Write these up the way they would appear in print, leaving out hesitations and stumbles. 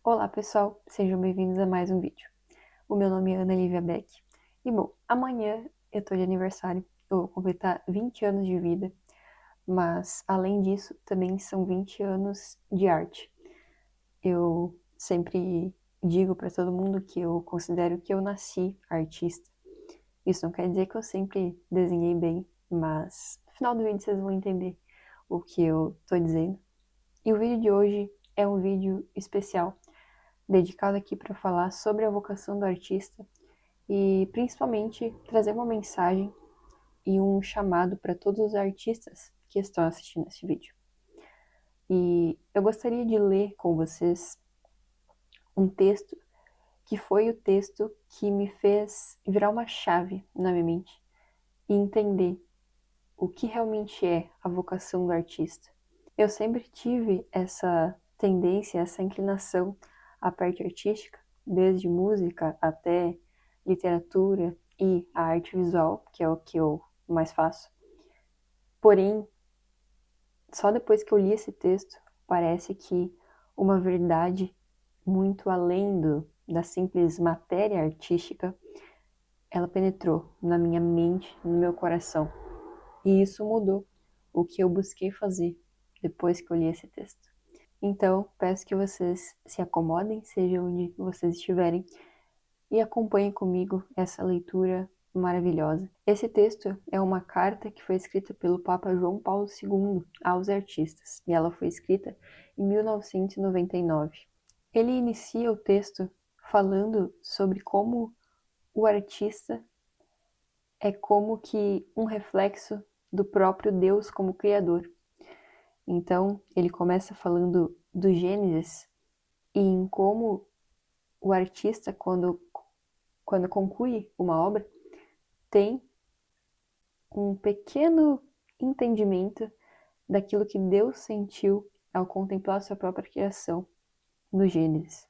Olá pessoal, sejam bem-vindos a mais um vídeo. O meu nome é Ana Lívia Beck. E bom, amanhã eu tô de aniversário, eu vou completar 20 anos de vida, mas além disso também são 20 anos de arte. Eu sempre digo para todo mundo que eu considero que eu nasci artista. Isso não quer dizer que eu sempre desenhei bem, mas no final do vídeo vocês vão entender o que eu tô dizendo. E o vídeo de hoje é um vídeo especial, dedicado aqui para falar sobre a vocação do artista e principalmente trazer uma mensagem e um chamado para todos os artistas que estão assistindo esse vídeo. E eu gostaria de ler com vocês um texto que foi o texto que me fez virar uma chave na minha mente e entender o que realmente é a vocação do artista. Eu sempre tive essa tendência, essa inclinação à parte artística, desde música até literatura e a arte visual, que é o que eu mais faço. Porém, só depois que eu li esse texto, parece que uma verdade muito além da simples matéria artística, ela penetrou na minha mente, no meu coração. E isso mudou o que eu busquei fazer depois que eu li esse texto. Então, peço que vocês se acomodem, seja onde vocês estiverem, e acompanhem comigo essa leitura maravilhosa. Esse texto é uma carta que foi escrita pelo Papa João Paulo II aos artistas, e ela foi escrita em 1999. Ele inicia o texto falando sobre como o artista é como que um reflexo do próprio Deus como Criador. Então, ele começa falando do Gênesis e em como o artista, quando conclui uma obra, tem um pequeno entendimento daquilo que Deus sentiu ao contemplar sua própria criação no Gênesis.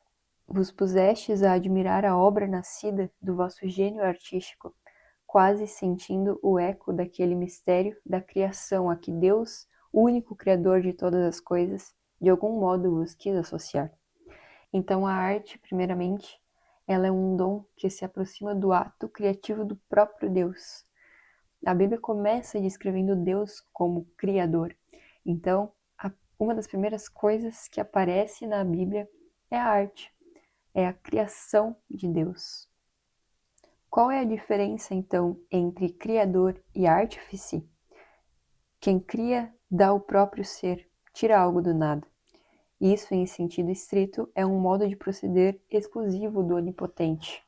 Vos pusestes a admirar a obra nascida do vosso gênio artístico, quase sentindo o eco daquele mistério da criação a que Deus, o único Criador de todas as coisas, de algum modo vos quis associar. Então a arte, primeiramente, ela é um dom que se aproxima do ato criativo do próprio Deus. A Bíblia começa descrevendo Deus como Criador. Então, uma das primeiras coisas que aparece na Bíblia é a arte, é a criação de Deus. Qual é a diferença, então, entre Criador e artífice? Quem cria dá o próprio ser, tira algo do nada. Isso, em sentido estrito, é um modo de proceder exclusivo do onipotente.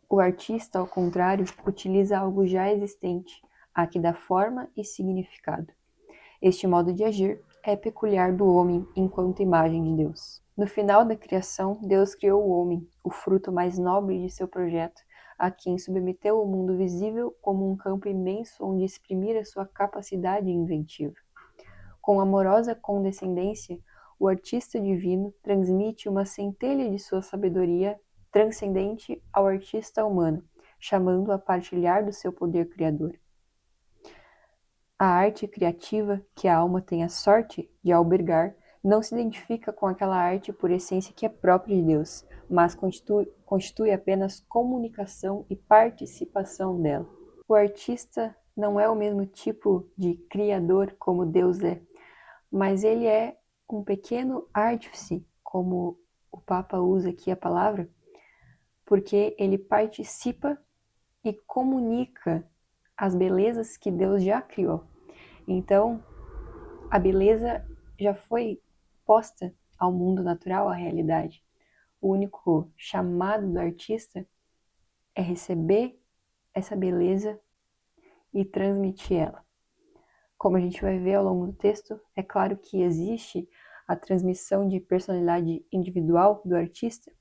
O artista, ao contrário, utiliza algo já existente, a que dá forma e significado. Este modo de agir é peculiar do homem enquanto imagem de Deus. No final da criação, Deus criou o homem, o fruto mais nobre de seu projeto, a quem submeteu o mundo visível como um campo imenso onde exprimir a sua capacidade inventiva. Com amorosa condescendência, o artista divino transmite uma centelha de sua sabedoria transcendente ao artista humano, chamando-o a partilhar do seu poder criador. A arte criativa que a alma tem a sorte de albergar não se identifica com aquela arte por essência que é própria de Deus, mas constitui apenas comunicação e participação dela. O artista não é o mesmo tipo de criador como Deus é, mas ele é um pequeno artífice, como o Papa usa aqui a palavra, porque ele participa e comunica as belezas que Deus já criou. Então, a beleza já foi posta ao mundo natural, à realidade. O único chamado do artista é receber essa beleza e transmitir ela. Como a gente vai ver ao longo do texto, é claro que existe a transmissão de personalidade individual do artista.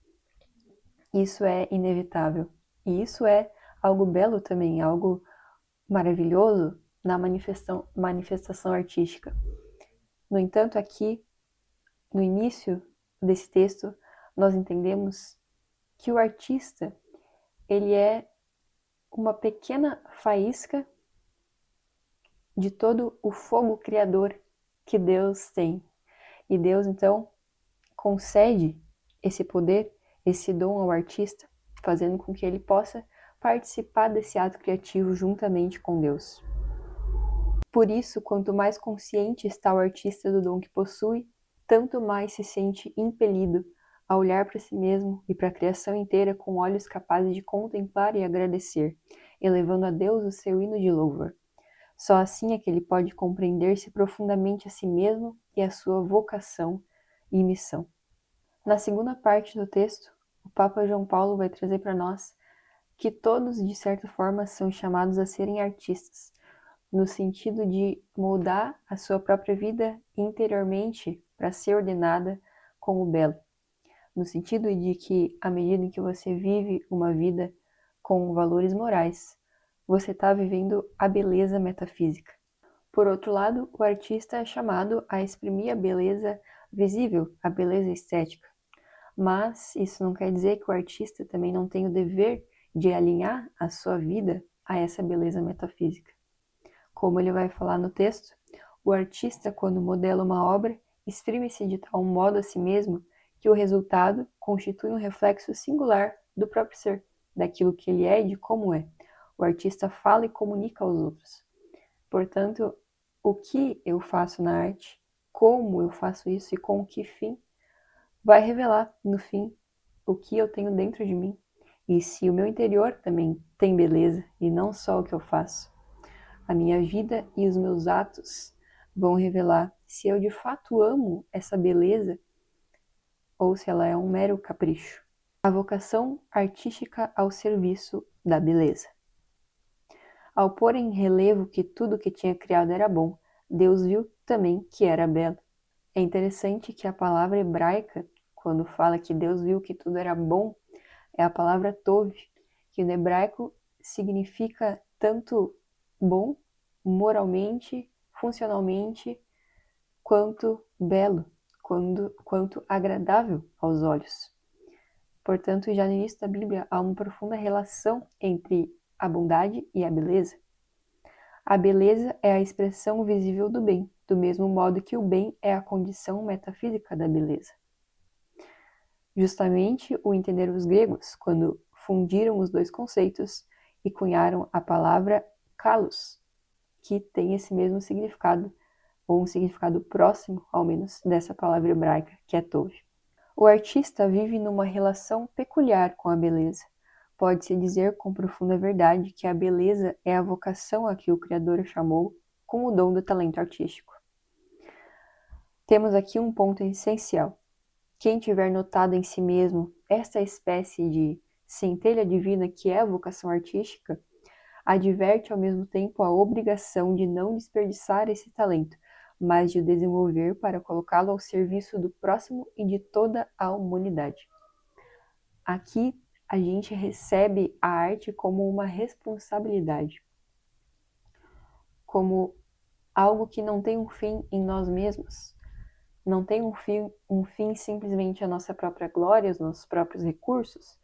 Isso é inevitável. E isso é algo belo também, algo maravilhoso na manifestação artística. No entanto, aqui, no início desse texto, nós entendemos que o artista, ele é uma pequena faísca de todo o fogo criador que Deus tem. E Deus, então, concede esse poder, esse dom ao artista, fazendo com que ele possa participar desse ato criativo juntamente com Deus. Por isso, quanto mais consciente está o artista do dom que possui, tanto mais se sente impelido a olhar para si mesmo e para a criação inteira com olhos capazes de contemplar e agradecer, elevando a Deus o seu hino de louvor. Só assim é que ele pode compreender-se profundamente a si mesmo e a sua vocação e missão. Na segunda parte do texto, o Papa João Paulo vai trazer para nós que todos, de certa forma, são chamados a serem artistas, no sentido de moldar a sua própria vida interiormente para ser ordenada com o belo, no sentido de que, à medida em que você vive uma vida com valores morais, você está vivendo a beleza metafísica. Por outro lado, o artista é chamado a exprimir a beleza visível, a beleza estética. Mas isso não quer dizer que o artista também não tem o dever de alinhar a sua vida a essa beleza metafísica. Como ele vai falar no texto, o artista, quando modela uma obra, exprime-se de tal modo a si mesmo que o resultado constitui um reflexo singular do próprio ser, daquilo que ele é e de como é. O artista fala e comunica aos outros. Portanto, o que eu faço na arte, como eu faço isso e com que fim, vai revelar, no fim, o que eu tenho dentro de mim e se o meu interior também tem beleza e não só o que eu faço. A minha vida e os meus atos vão revelar se eu de fato amo essa beleza ou se ela é um mero capricho. A vocação artística ao serviço da beleza. Ao pôr em relevo que tudo que tinha criado era bom, Deus viu também que era belo. É interessante que a palavra hebraica, quando fala que Deus viu que tudo era bom, é a palavra tov, que no hebraico significa tanto bom, moralmente, funcionalmente, quanto belo, quanto agradável aos olhos. Portanto, já no início da Bíblia há uma profunda relação entre a bondade e a beleza. A beleza é a expressão visível do bem, do mesmo modo que o bem é a condição metafísica da beleza. Justamente o entenderam os gregos quando fundiram os dois conceitos e cunharam a palavra kalos, que tem esse mesmo significado, ou um significado próximo, ao menos, dessa palavra hebraica, que é tov. O artista vive numa relação peculiar com a beleza. Pode-se dizer com profunda verdade que a beleza é a vocação a que o Criador chamou com o dom do talento artístico. Temos aqui um ponto essencial. Quem tiver notado em si mesmo esta espécie de centelha divina que é a vocação artística, adverte ao mesmo tempo a obrigação de não desperdiçar esse talento, mas de o desenvolver para colocá-lo ao serviço do próximo e de toda a humanidade. Aqui a gente recebe a arte como uma responsabilidade, como algo que não tem um fim em nós mesmos, não tem um fim simplesmente a nossa própria glória, os nossos próprios recursos,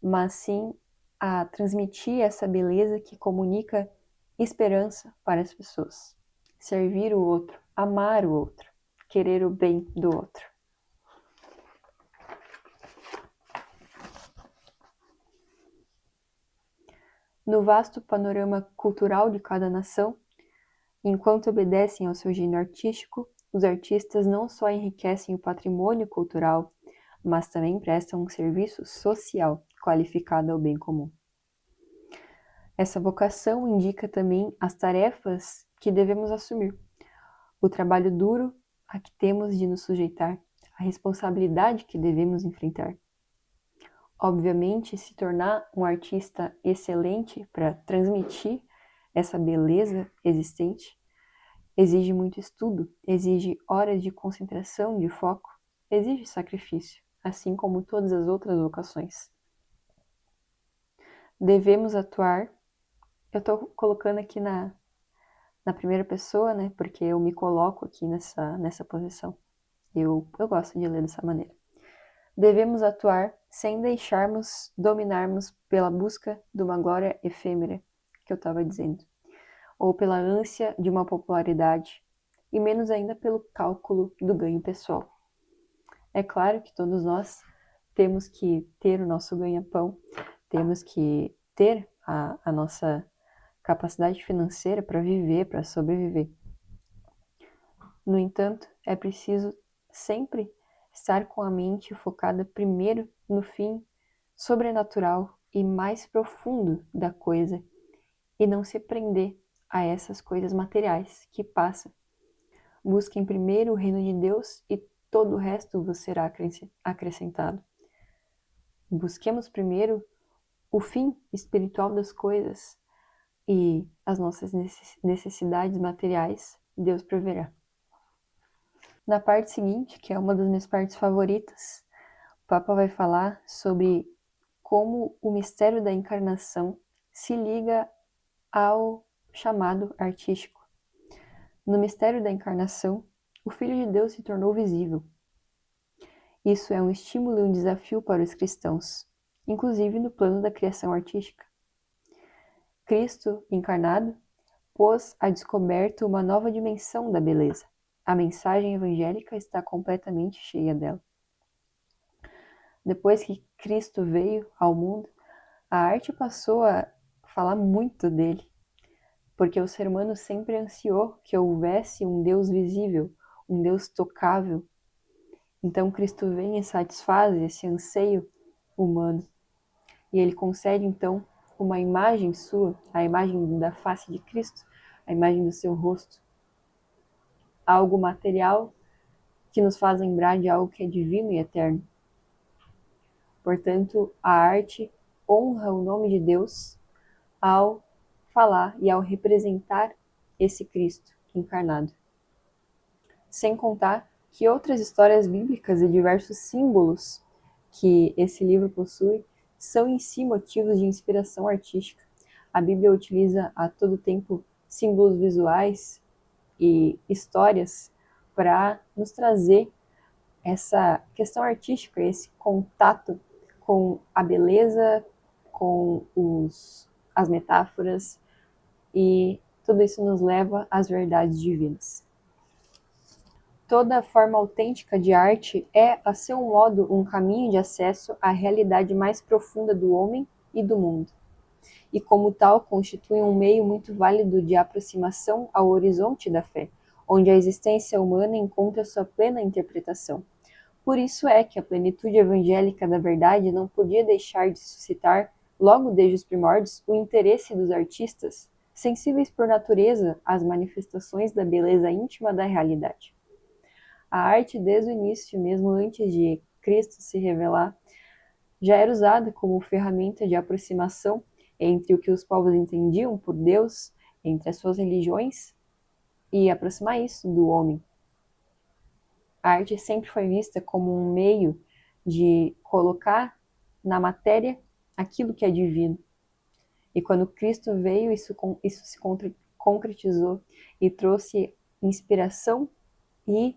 mas sim a transmitir essa beleza que comunica esperança para as pessoas. Servir o outro, amar o outro, querer o bem do outro. No vasto panorama cultural de cada nação, enquanto obedecem ao seu gênio artístico, os artistas não só enriquecem o patrimônio cultural, mas também prestam um serviço social qualificado ao bem comum. Essa vocação indica também as tarefas que devemos assumir, o trabalho duro a que temos de nos sujeitar, a responsabilidade que devemos enfrentar. Obviamente, se tornar um artista excelente para transmitir essa beleza existente exige muito estudo, exige horas de concentração, de foco, exige sacrifício, assim como todas as outras vocações. Devemos atuar, eu estou colocando aqui na primeira pessoa, né, porque eu me coloco aqui nessa posição. Eu gosto de ler dessa maneira. Devemos atuar sem deixarmos dominarmos pela busca de uma glória efêmera, que eu estava dizendo, ou pela ânsia de uma popularidade, e menos ainda pelo cálculo do ganho pessoal. É claro que todos nós temos que ter o nosso ganha-pão, temos que ter a nossa capacidade financeira para viver, para sobreviver. No entanto, é preciso sempre estar com a mente focada primeiro no fim sobrenatural e mais profundo da coisa e não se prender a essas coisas materiais que passam. Busquem primeiro o reino de Deus e todo o resto vos será acrescentado. Busquemos primeiro o fim espiritual das coisas e as nossas necessidades materiais, Deus proverá. Na parte seguinte, que é uma das minhas partes favoritas, o Papa vai falar sobre como o mistério da encarnação se liga ao chamado artístico. No mistério da encarnação, o Filho de Deus se tornou visível. Isso é um estímulo e um desafio para os cristãos, inclusive no plano da criação artística. Cristo, encarnado, pôs à descoberta uma nova dimensão da beleza. A mensagem evangélica está completamente cheia dela. Depois que Cristo veio ao mundo, a arte passou a falar muito dele, porque o ser humano sempre ansiou que houvesse um Deus visível, um Deus tocável. Então Cristo vem e satisfaz esse anseio humano. E ele concede então uma imagem sua, a imagem da face de Cristo, a imagem do seu rosto. Algo material que nos faz lembrar de algo que é divino e eterno. Portanto, a arte honra o nome de Deus ao falar e ao representar esse Cristo encarnado. Sem contar que outras histórias bíblicas e diversos símbolos que esse livro possui são em si motivos de inspiração artística. A Bíblia utiliza a todo tempo símbolos visuais e histórias para nos trazer essa questão artística, esse contato com a beleza, com as metáforas, e tudo isso nos leva às verdades divinas. Toda forma autêntica de arte é, a seu modo, um caminho de acesso à realidade mais profunda do homem e do mundo, e como tal constitui um meio muito válido de aproximação ao horizonte da fé, onde a existência humana encontra sua plena interpretação. Por isso é que a plenitude evangélica da verdade não podia deixar de suscitar, logo desde os primórdios, o interesse dos artistas, sensíveis por natureza às manifestações da beleza íntima da realidade. A arte, desde o início, mesmo antes de Cristo se revelar, já era usada como ferramenta de aproximação entre o que os povos entendiam por Deus, entre as suas religiões, e aproximar isso do homem. A arte sempre foi vista como um meio de colocar na matéria aquilo que é divino. E quando Cristo veio, isso se concretizou e trouxe inspiração e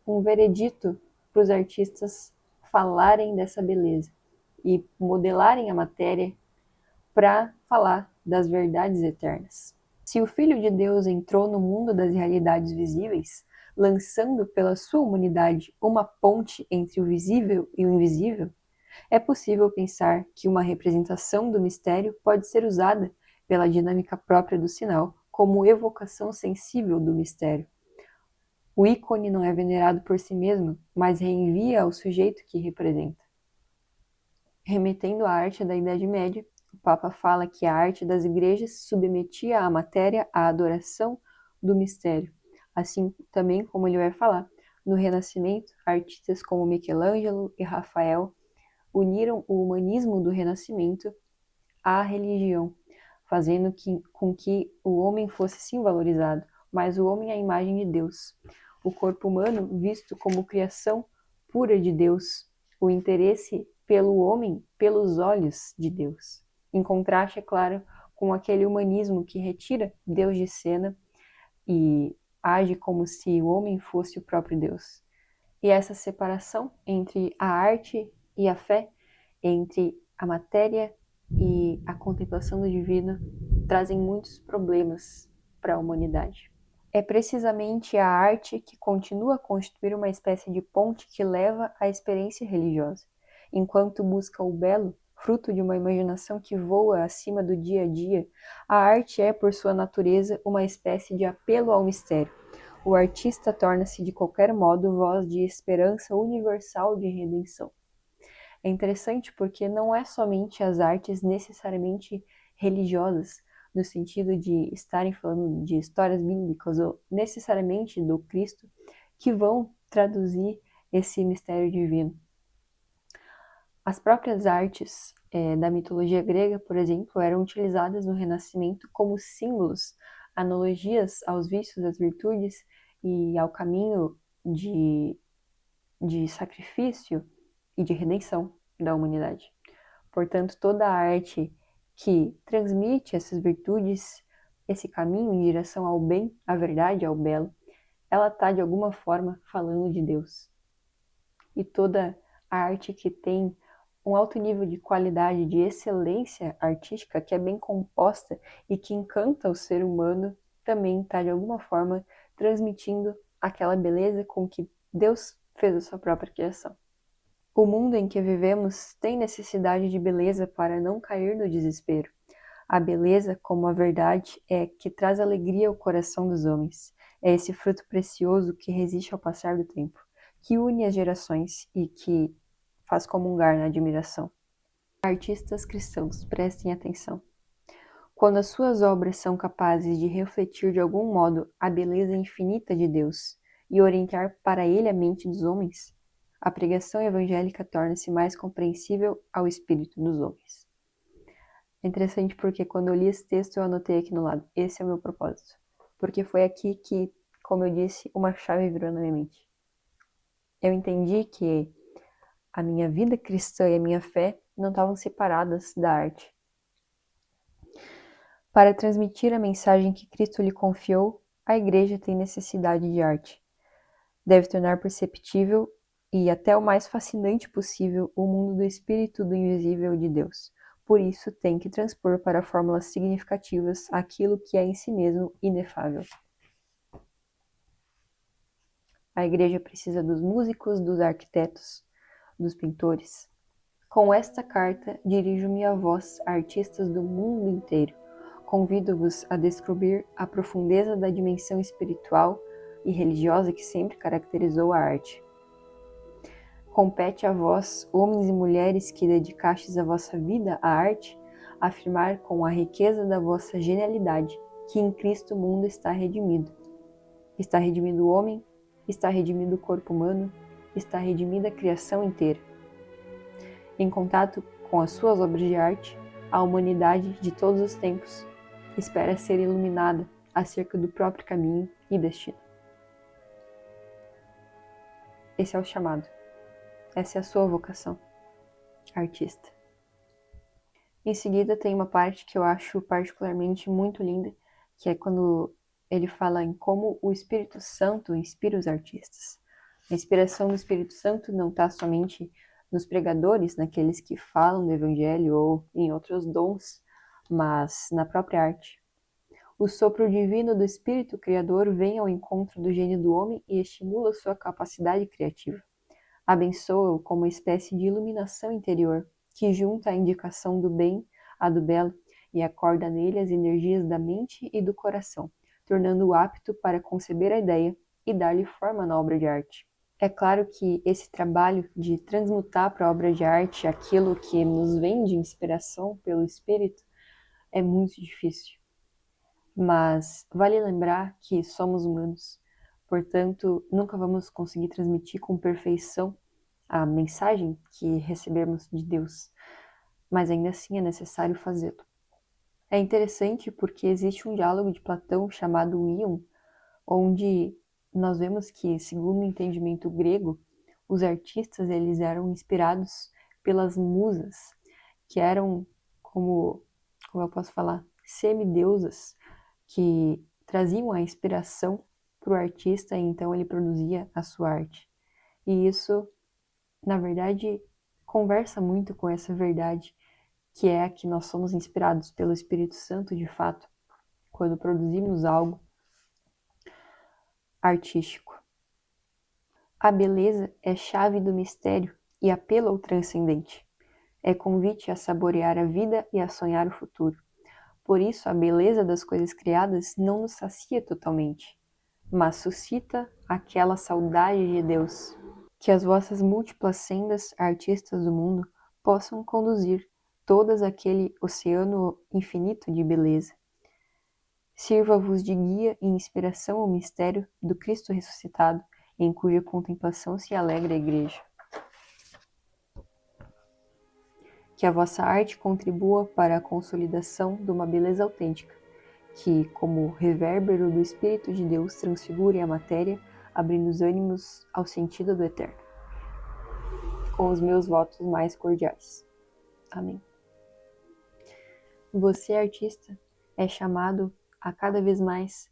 um veredito para os artistas falarem dessa beleza e modelarem a matéria para falar das verdades eternas. Se o Filho de Deus entrou no mundo das realidades visíveis, lançando pela sua humanidade uma ponte entre o visível e o invisível, é possível pensar que uma representação do mistério pode ser usada pela dinâmica própria do sinal como evocação sensível do mistério. O ícone não é venerado por si mesmo, mas reenvia ao sujeito que representa. Remetendo à arte da Idade Média, o Papa fala que a arte das igrejas submetia a matéria à adoração do mistério. Assim também, como ele vai falar, no Renascimento, artistas como Michelangelo e Rafael uniram o humanismo do Renascimento à religião, fazendo com que o homem fosse sim valorizado, mas o homem é a imagem de Deus. O corpo humano visto como criação pura de Deus, o interesse pelo homem pelos olhos de Deus. Em contraste, é claro, com aquele humanismo que retira Deus de cena e age como se o homem fosse o próprio Deus. E essa separação entre a arte e a fé, entre a matéria e a contemplação do divino, trazem muitos problemas para a humanidade. É precisamente a arte que continua a constituir uma espécie de ponte que leva à experiência religiosa, enquanto busca o belo, fruto de uma imaginação que voa acima do dia a dia. A arte é, por sua natureza, uma espécie de apelo ao mistério. O artista torna-se, de qualquer modo, voz de esperança universal de redenção. É interessante porque não é somente as artes necessariamente religiosas, no sentido de estarem falando de histórias bíblicas ou necessariamente do Cristo, que vão traduzir esse mistério divino. As próprias artes da mitologia grega, por exemplo, eram utilizadas no Renascimento como símbolos, analogias aos vícios, às virtudes e ao caminho de sacrifício e de redenção da humanidade. Portanto, toda a arte que transmite essas virtudes, esse caminho em direção ao bem, à verdade, ao belo, ela está de alguma forma falando de Deus. E toda a arte que tem um alto nível de qualidade, de excelência artística, que é bem composta e que encanta o ser humano, também está de alguma forma transmitindo aquela beleza com que Deus fez a sua própria criação. O mundo em que vivemos tem necessidade de beleza para não cair no desespero. A beleza, como a verdade, é que traz alegria ao coração dos homens. É esse fruto precioso que resiste ao passar do tempo, que une as gerações e que faz comungar na admiração. Artistas cristãos, prestem atenção. Quando as suas obras são capazes de refletir de algum modo a beleza infinita de Deus e orientar para ele a mente dos homens, a pregação evangélica torna-se mais compreensível ao espírito dos homens. É interessante porque quando eu li esse texto eu anotei aqui no lado, esse é o meu propósito. Porque foi aqui que, como eu disse, uma chave virou na minha mente. Eu entendi que a minha vida cristã e a minha fé não estavam separadas da arte. Para transmitir a mensagem que Cristo lhe confiou, a igreja tem necessidade de arte. Deve tornar perceptível e até o mais fascinante possível o mundo do espírito do invisível de Deus. Por isso, tem que transpor para fórmulas significativas aquilo que é em si mesmo inefável. A igreja precisa dos músicos, dos arquitetos, dos pintores. Com esta carta, dirijo-me a vós, artistas do mundo inteiro. Convido-vos a descobrir a profundeza da dimensão espiritual e religiosa que sempre caracterizou a arte. Compete a vós, homens e mulheres que dedicastes a vossa vida à arte, afirmar com a riqueza da vossa genialidade que em Cristo o mundo está redimido. Está redimido o homem, está redimido o corpo humano, está redimida a criação inteira. Em contato com as suas obras de arte, a humanidade de todos os tempos espera ser iluminada acerca do próprio caminho e destino. Esse é o chamado. Essa é a sua vocação, artista. Em seguida tem uma parte que eu acho particularmente muito linda, que é quando ele fala em como o Espírito Santo inspira os artistas. A inspiração do Espírito Santo não está somente nos pregadores, naqueles que falam do Evangelho ou em outros dons, mas na própria arte. O sopro divino do Espírito Criador vem ao encontro do gênio do homem e estimula sua capacidade criativa. Abençoa-o como uma espécie de iluminação interior, que junta a indicação do bem à do belo e acorda nele as energias da mente e do coração, tornando-o apto para conceber a ideia e dar-lhe forma na obra de arte. É claro que esse trabalho de transmutar para a obra de arte aquilo que nos vem de inspiração pelo Espírito é muito difícil. Mas vale lembrar que somos humanos, portanto, nunca vamos conseguir transmitir com perfeição a mensagem que recebemos de Deus, mas ainda assim é necessário fazê-lo. É interessante porque existe um diálogo de Platão chamado Ion, onde nós vemos que, segundo o entendimento grego, os artistas eles eram inspirados pelas musas, que eram como eu posso falar, semideusas, que traziam a inspiração para o artista e então ele produzia a sua arte. E isso, na verdade, conversa muito com essa verdade, que é que nós somos inspirados pelo Espírito Santo de fato, quando produzimos algo, artístico. A beleza é chave do mistério e apelo ao transcendente. É convite a saborear a vida e a sonhar o futuro. Por isso, a beleza das coisas criadas não nos sacia totalmente, mas suscita aquela saudade de Deus. Que as vossas múltiplas sendas, artistas do mundo, possam conduzir todas aquele oceano infinito de beleza. Sirva-vos de guia e inspiração ao mistério do Cristo ressuscitado, em cuja contemplação se alegra a Igreja. Que a vossa arte contribua para a consolidação de uma beleza autêntica, que, como revérbero do Espírito de Deus, transfigure a matéria, abrindo os ânimos ao sentido do eterno. Com os meus votos mais cordiais. Amém. Você, artista, é chamado a cada vez mais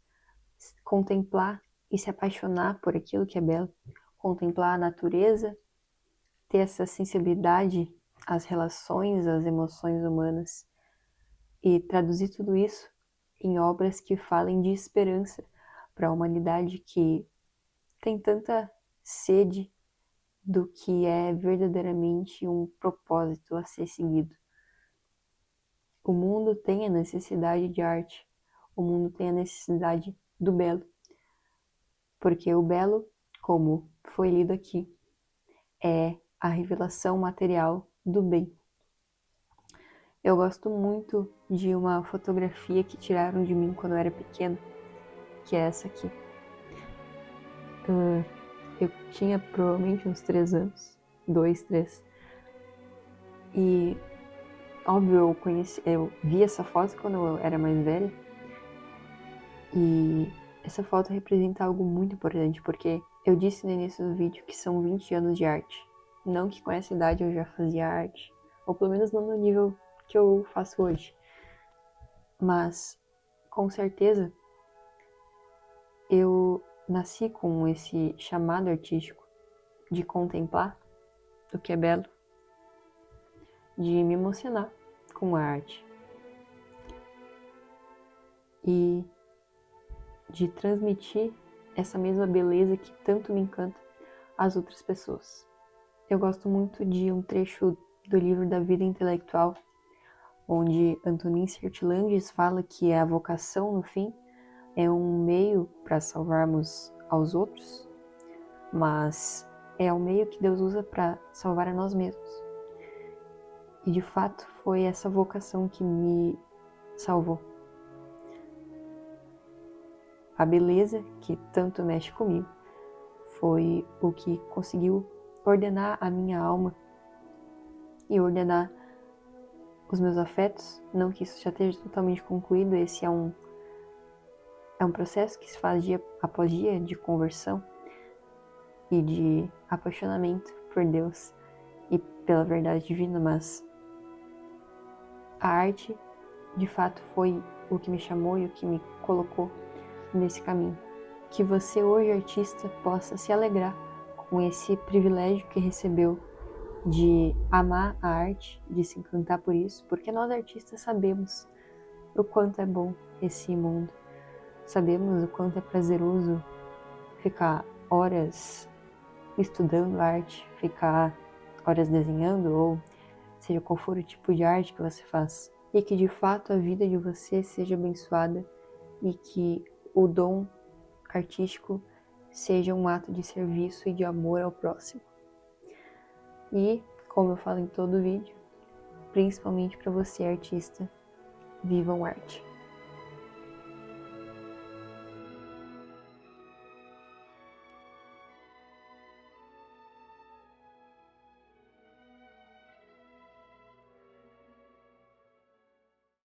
contemplar e se apaixonar por aquilo que é belo, contemplar a natureza, ter essa sensibilidade às relações, às emoções humanas e traduzir tudo isso em obras que falem de esperança para a humanidade que tem tanta sede do que é verdadeiramente um propósito a ser seguido. O mundo tem a necessidade de arte, o mundo tem a necessidade do belo, porque o belo, como foi lido aqui, é a revelação material do bem. Eu gosto muito de uma fotografia que tiraram de mim quando eu era pequena, que é essa aqui. Eu tinha provavelmente uns 3 anos, 2, 3. E, óbvio, eu vi essa foto quando eu era mais velha. E essa foto representa algo muito importante, porque eu disse no início do vídeo que são 20 anos de arte. Não que com essa idade eu já fazia arte, ou pelo menos não no nível que eu faço hoje. Mas, com certeza, eu nasci com esse chamado artístico de contemplar o que é belo, de me emocionar com a arte e de transmitir essa mesma beleza que tanto me encanta às outras pessoas. Eu gosto muito de um trecho do livro da Vida Intelectual, onde Antonin Scorsese fala que a vocação, no fim, é um meio para salvarmos aos outros, mas é o meio que Deus usa para salvar a nós mesmos. E de fato foi essa vocação que me salvou. A beleza que tanto mexe comigo foi o que conseguiu ordenar a minha alma e ordenar os meus afetos. Não que isso já esteja totalmente concluído, esse é um processo que se faz dia após dia de conversão e de apaixonamento por Deus e pela verdade divina, mas a arte de fato foi o que me chamou e o que me colocou nesse caminho. Que você hoje, artista, possa se alegrar com esse privilégio que recebeu de amar a arte, de se encantar por isso, porque nós artistas sabemos o quanto é bom esse mundo. Sabemos o quanto é prazeroso ficar horas estudando arte, ficar horas desenhando, ou seja qual for o tipo de arte que você faz. E que de fato a vida de você seja abençoada e que o dom artístico seja um ato de serviço e de amor ao próximo. E, como eu falo em todo vídeo, principalmente para você artista, vivam arte.